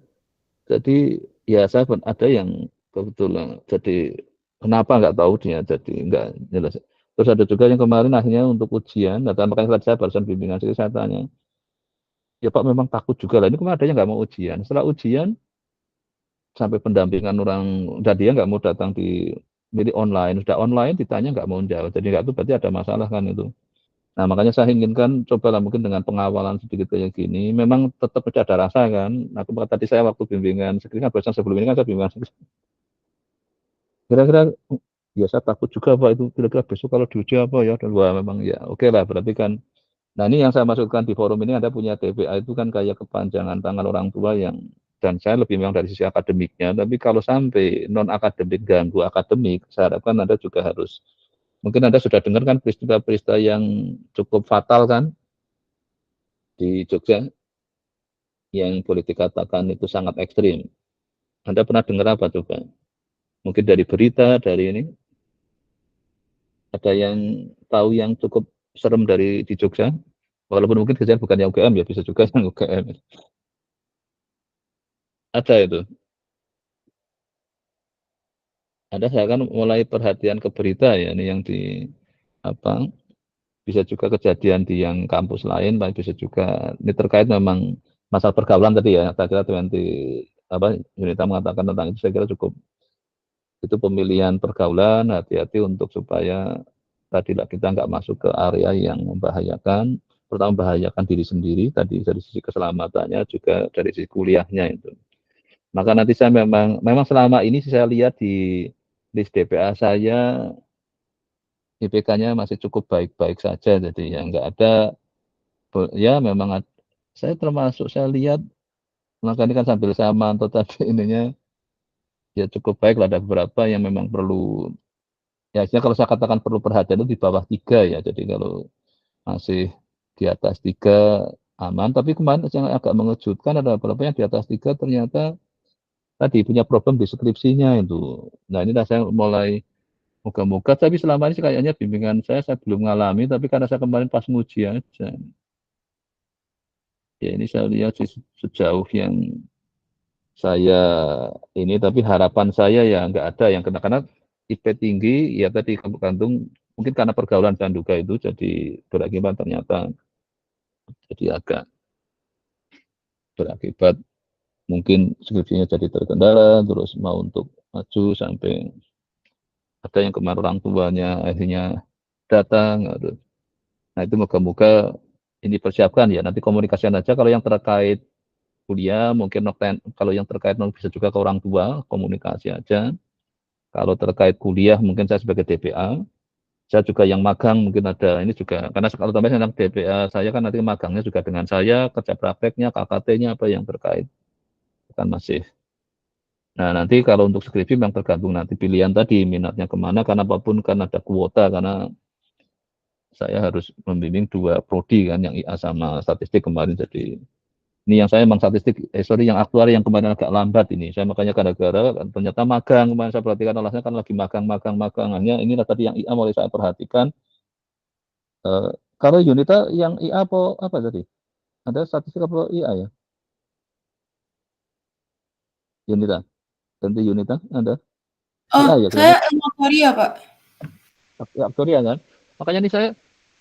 Jadi ya saya pun ada yang kebetulan jadi kenapa nggak tahu dia jadi nggak jelas. Terus ada juga yang kemarin akhirnya untuk ujian, nah, makanya saya barusan bimbingan saya tanya, ya Pak memang takut juga lah. Ini kemarin ada yang nggak mau ujian. Setelah ujian sampai pendampingan orang, dan dia nggak mau datang di milih online. Sudah online ditanya nggak mau jawab. Jadi nggak itu berarti ada masalah kan itu. Nah makanya saya inginkan cobalah mungkin dengan pengawalan sedikit kayak gini, memang tetap ada rasa kan. Nah tadi saya waktu bimbingan skripsi kan barusan sebelum ini kan saya bimbingan skripsi. Kira-kira ya saya takut juga Pak itu kira-kira besok kalau diuji apa ya. Dan wah memang ya oke lah berarti kan. Nah ini yang saya masukkan di forum ini Anda punya TPA itu kan kayak kepanjangan tangan orang tua yang dan saya lebih memang dari sisi akademiknya, tapi kalau sampai non akademik ganggu akademik, saya harapkan Anda juga harus mungkin Anda sudah dengar kan peristiwa-peristiwa yang cukup fatal kan di Jogja yang boleh dikatakan itu sangat ekstrim. Anda pernah dengar apa coba? Mungkin dari berita, dari ini. Ada yang tahu yang cukup serem dari di Jogja? Walaupun mungkin kejadian bukan yang UGM ya, bisa juga yang UGM. Ada itu. Ada saya kan mulai perhatian ke berita ya, ini yang di apa bisa juga kejadian di yang kampus lain, tapi bisa juga ini terkait memang masalah pergaulan tadi ya. Saya kira 20 apa Yunita mengatakan tentang itu saya kira cukup itu pemilihan pergaulan, hati-hati untuk supaya tadilah kita nggak masuk ke area yang membahayakan, pertama membahayakan diri sendiri, tadi dari sisi keselamatannya, juga dari sisi kuliahnya itu. Maka nanti saya memang selama ini saya lihat di list DPA saya IPK-nya masih cukup baik-baik saja, jadi ya nggak ada ya memang saya termasuk saya lihat, maka ini kan sambil saya mantau tadi ininya, ya cukup baik lah, ada beberapa yang memang perlu, ya kalau saya katakan perlu perhatian itu di bawah 3 ya, jadi kalau masih di atas 3 aman, tapi kemarin yang agak mengejutkan ada beberapa yang di atas 3 ternyata tadi punya problem di skripsinya itu. Nah inilah saya mulai moga-moga, tapi selama ini kayaknya bimbingan saya belum ngalami, tapi karena saya kemarin pas nguji aja. Ya ini saya lihat sejauh yang saya ini, tapi harapan saya ya nggak ada yang kena, karena IP tinggi, ya tadi gantung, mungkin karena pergaulan saya duga itu, jadi berakibat ternyata jadi agak berakibat mungkin skripsinya jadi terkendala, terus mau untuk maju sampai ada yang kemarin orang tuanya akhirnya datang. Nah itu moga-moga ini persiapkan ya, nanti komunikasikan aja kalau yang terkait kuliah, mungkin kalau yang terkait bisa juga ke orang tua, komunikasi aja. Kalau terkait kuliah mungkin saya sebagai DPA, saya juga yang magang mungkin ada, ini juga, karena kalau tambahnya tentang DPA saya kan nanti magangnya juga dengan saya, kerja prakteknya, KKT-nya apa yang terkait, kan masih. Nah nanti kalau untuk skripsi memang tergantung nanti pilihan tadi, minatnya kemana, karena apapun kan ada kuota, karena saya harus membimbing 2 prodi kan, yang IA sama statistik kemarin, jadi ini yang saya memang statistik, yang aktuari yang kemarin agak lambat ini, saya makanya gara-gara ternyata magang, kemarin saya perhatikan alasannya kan lagi magang-magangannya, inilah tadi yang IA mulai saya perhatikan. Kalau Yunita yang IA apa tadi? Ada statistik apa IA ya? Yunita, ganti Yunita, ada? IA ya Saya kayaknya. aktuaria, Pak. Aktuaria kan? Makanya nih saya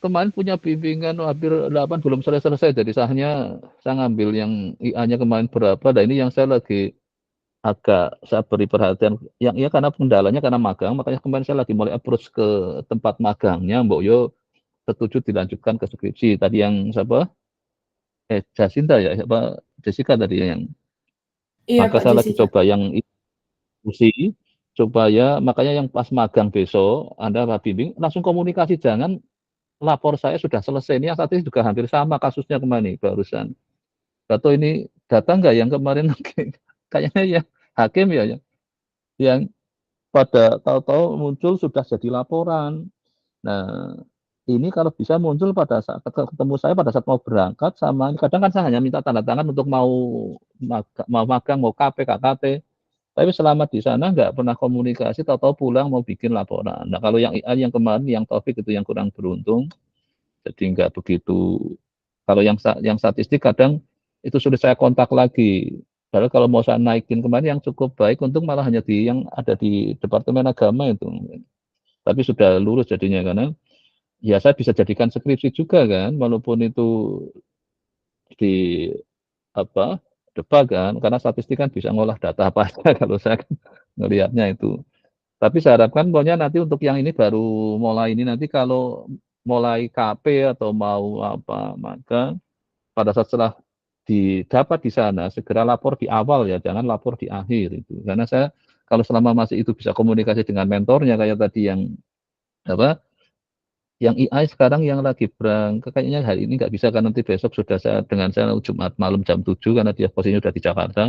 kemarin punya bimbingan hampir 8 belum selesai, jadi saya ngambil yang IA-nya kemarin berapa, dan ini yang saya lagi agak saya beri perhatian, yang iya karena kendalanya karena magang, makanya kemarin saya lagi mulai approach ke tempat magangnya, Mbok Yo setuju dilanjutkan ke skripsi. Tadi yang siapa? Jasinta ya, siapa? Jessica tadi yang. Iya, Maka Pak saya lagi Jessica. coba yang diskusi supaya makanya yang pas magang besok Anda Pak bimbing langsung komunikasi, jangan lapor saya sudah selesai. Ini yang saat ini juga hampir sama kasusnya kemarin barusan. Atau ini data enggak yang kemarin kayaknya ya hakim ya yang pada tahu-tahu muncul sudah jadi laporan. Nah, ini kalau bisa muncul pada saat ketemu saya pada saat mau berangkat, sama kadang kan saya hanya minta tanda tangan untuk mau magang, mau KP, KKT. Tapi selama di sana nggak pernah komunikasi, tahu-tahu pulang mau bikin laporan. Nah, kalau yang IA yang kemarin, yang Taufik itu yang kurang beruntung, jadi nggak begitu. Kalau yang statistik kadang itu sudah saya kontak lagi. Padahal kalau mau saya naikin kemarin yang cukup baik, untuk malah hanya yang ada di Departemen Agama itu. Tapi sudah lulus jadinya, karena ya saya bisa jadikan skripsi juga kan, walaupun itu di apa debat kan, karena statistik kan bisa ngolah data apa aja kalau saya kan ngelihatnya itu. Tapi saya harapkan pokoknya nanti untuk yang ini baru mulai ini, nanti kalau mulai KP atau mau apa, maka pada saat setelah didapat di sana segera lapor di awal ya, jangan lapor di akhir itu. Karena saya kalau selama masih itu bisa komunikasi dengan mentornya kayak tadi yang apa, yang AI sekarang yang lagi kayaknya hari ini nggak bisa, kan nanti besok sudah dengan saya Jumat malam jam 7 karena dia posisinya sudah di Jakarta,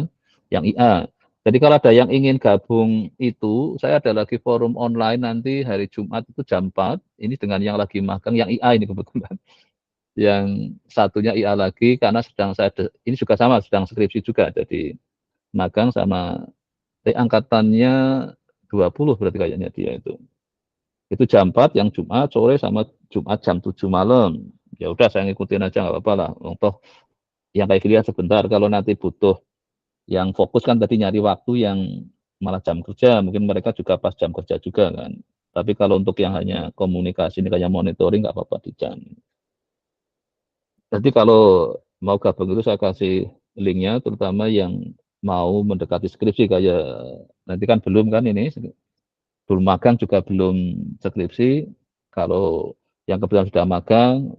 yang IA. Jadi kalau ada yang ingin gabung itu, saya ada lagi forum online nanti hari Jumat itu jam 4, ini dengan yang lagi magang, yang IA ini kebetulan. Yang satunya IA lagi, karena ini juga sama, sedang skripsi juga, jadi magang sama angkatannya 20 berarti kayaknya dia itu. Itu jam 4 yang Jumat sore sama Jumat jam 7 malam. Ya udah saya ngikutin aja nggak apa-apa lah. Toh yang kayak gini sebentar, kalau nanti butuh yang fokus kan tadi nyari waktu yang malah jam kerja, mungkin mereka juga pas jam kerja juga kan. Tapi kalau untuk yang hanya komunikasi ini kayak monitoring nggak apa-apa di jam. Jadi kalau mau gabung itu saya kasih linknya, terutama yang mau mendekati skripsi kayak nanti kan belum kan ini, belum magang juga belum skripsi. Kalau yang kebetulan sudah magang,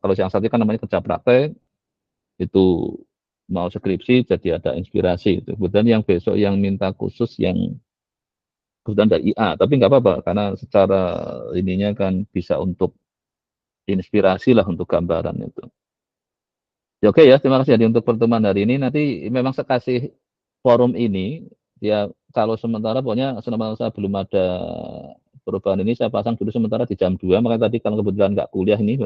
kalau yang satu kan namanya kerja praktek, itu mau skripsi jadi ada inspirasi itu. Kemudian yang besok yang minta khusus yang kebetulan dari IA, tapi nggak apa-apa karena secara ininya kan bisa untuk inspirasi lah untuk gambaran itu. Ya oke ya, terima kasih Adi untuk pertemuan hari ini. Nanti memang saya kasih forum ini, ya kalau sementara pokoknya selama saya belum ada perubahan ini, saya pasang dulu sementara di jam 2, makanya tadi kalau kebetulan nggak kuliah ini,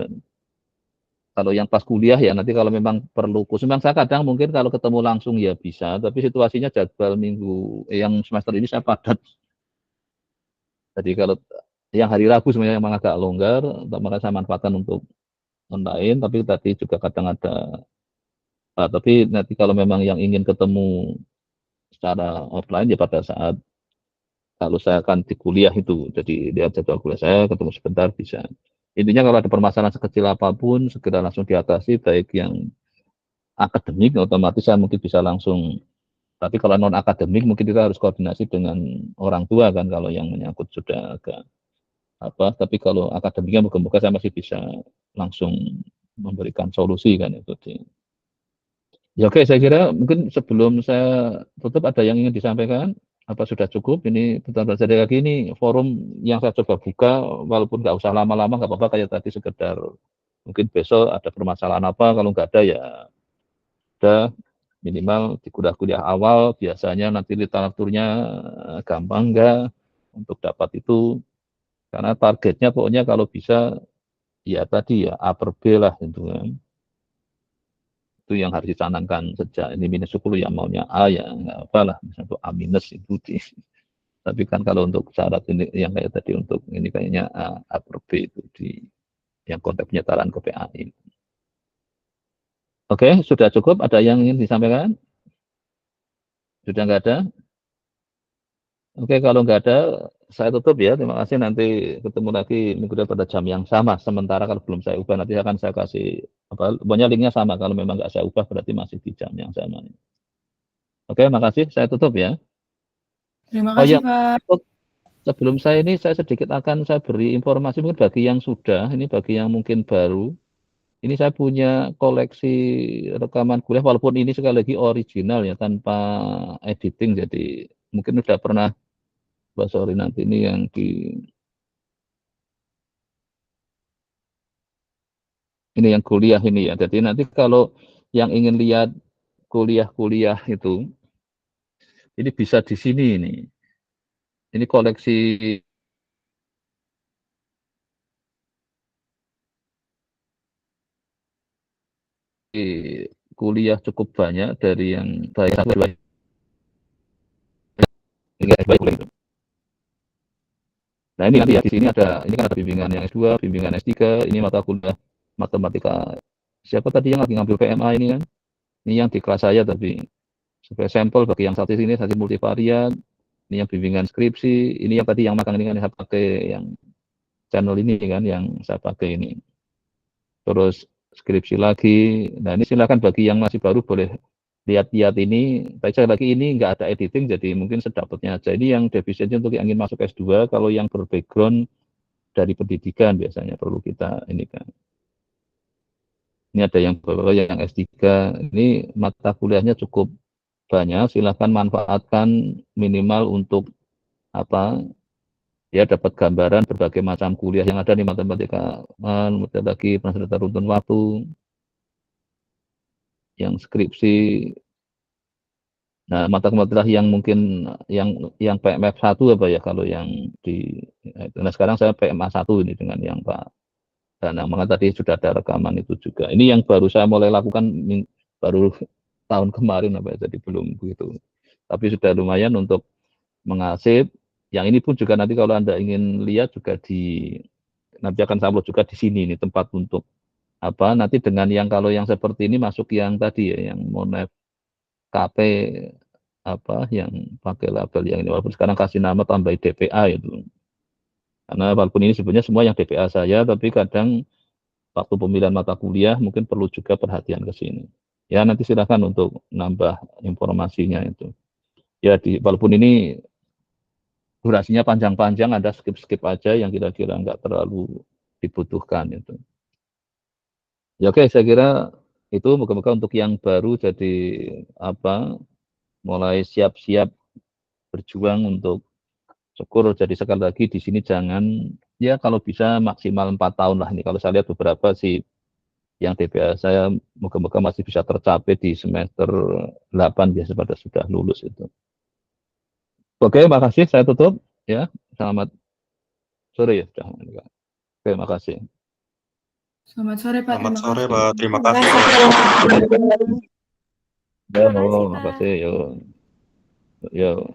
kalau yang pas kuliah ya nanti kalau memang perlu khusus, memang saya kadang mungkin kalau ketemu langsung ya bisa, tapi situasinya jadwal minggu yang semester ini saya padat. Jadi kalau yang hari Rabu sebenarnya memang agak longgar, maka saya manfaatkan untuk online, tapi tadi juga kadang ada, tapi nanti kalau memang yang ingin ketemu secara offline ya pada saat kalau saya akan di kuliah itu, jadi lihat jadwal kuliah saya, ketemu sebentar bisa. Intinya kalau ada permasalahan sekecil apapun, segera langsung diatasi, baik yang akademik, otomatis saya mungkin bisa langsung. Tapi kalau non akademik mungkin kita harus koordinasi dengan orang tua kan kalau yang menyangkut sudah agak apa. Tapi kalau akademiknya moga-moga saya masih bisa langsung memberikan solusi kan itu. Ya oke, saya kira mungkin sebelum saya tutup ada yang ingin disampaikan. Apa sudah cukup? Ini betul-betul jadi lagi ini forum yang saya coba buka, walaupun nggak usah lama-lama, nggak apa-apa kayak tadi sekedar mungkin besok ada permasalahan apa, kalau nggak ada ya udah minimal di kuliah-kuliah awal biasanya nanti literaturnya gampang nggak untuk dapat itu, karena targetnya pokoknya kalau bisa ya tadi ya A per B lah itu kan. Itu yang harus dicanangkan sejak ini minus 10 yang maunya A ya nggak apa lah, misalnya untuk A minus itu di. Tapi kan kalau untuk syarat ini yang kayak tadi untuk ini kayaknya A per B itu di yang konteks penyetaraan ke PAI. Oke, sudah cukup. Ada yang ingin disampaikan? Sudah nggak ada? Oke, kalau nggak ada, saya tutup ya. Terima kasih. Nanti ketemu lagi minggu depan pada jam yang sama. Sementara kalau belum saya ubah, nanti akan saya kasih apa? Pokoknya linknya sama. Kalau memang nggak saya ubah, berarti masih di jam yang sama. Oke, makasih. Saya tutup ya. Terima Oh kasih, ya, Pak. sebelum saya ini, saya sedikit akan saya beri informasi mungkin bagi yang sudah, ini bagi yang mungkin baru. Ini saya punya koleksi rekaman kuliah, walaupun ini sekali lagi original ya, tanpa editing. Jadi mungkin sudah pernah, Mbak Sori nanti ini yang di ini yang kuliah ini ya. Jadi nanti kalau yang ingin lihat kuliah-kuliah itu, ini bisa di sini ini. Ini koleksi kuliah cukup banyak dari yang baik satu baik baik. Nah ini nanti ya di sini ada, ini kan ada bimbingan yang S2, bimbingan S3, ini mata kuliah matematika. Siapa tadi yang lagi ngambil PMA ini kan? Ini yang di kelas saya tapi sebagai sampel bagi yang satu sini tadi multivariat, ini yang bimbingan skripsi, ini yang tadi yang magang ini kan saya pakai yang channel ini kan yang saya pakai ini. Terus skripsi lagi. Nah ini silakan bagi yang masih baru boleh lihat-lihat ini. Tapi sekali lagi ini nggak ada editing jadi mungkin sedapatnya aja. Ini yang defisitnya untuk yang ingin masuk S2, kalau yang berbackground dari pendidikan biasanya perlu kita ini kan. Ini ada yang beberapa yang S3, ini mata kuliahnya cukup banyak, silahkan manfaatkan minimal untuk apa ya, dapat gambaran berbagai macam kuliah yang ada di matematika, kemudian lagi penelitian runtun waktu, yang skripsi. Nah, mata kuliah yang mungkin yang PMF 1 apa ya kalau yang di, nah sekarang saya PMA 1 ini dengan yang Pak Danang, maka tadi sudah ada rekaman itu juga. Ini yang baru saya mulai lakukan baru tahun kemarin apa ya, jadi belum begitu. Tapi sudah lumayan untuk mengasih. Yang ini pun juga nanti kalau Anda ingin lihat juga nanti akan saya upload juga di sini ini tempat untuk apa nanti dengan yang kalau yang seperti ini masuk yang tadi ya yang Monef KP apa yang pakai label yang ini, walaupun sekarang kasih nama tambah DPA itu. Karena walaupun ini sebenarnya semua yang DPA saya, tapi kadang waktu pemilihan mata kuliah mungkin perlu juga perhatian ke sini. Ya nanti silakan untuk nambah informasinya itu. Ya walaupun ini durasinya panjang-panjang, ada skip-skip aja yang kira-kira nggak terlalu dibutuhkan itu. Ya oke, saya kira itu moga-moga untuk yang baru jadi apa mulai siap-siap berjuang untuk syukur. Jadi sekali lagi di sini jangan, ya kalau bisa maksimal 4 tahun lah ini. Kalau saya lihat beberapa sih yang DBA saya moga-moga masih bisa tercapai di semester 8 biasa pada sudah lulus itu. Oke, makasih. Saya tutup ya. Selamat sore ya. Oke, makasih. Selamat sore Pak. Selamat Terima sore kasih. Pak, terima kasih. Terima kasih, Pak. Makasih. Yo.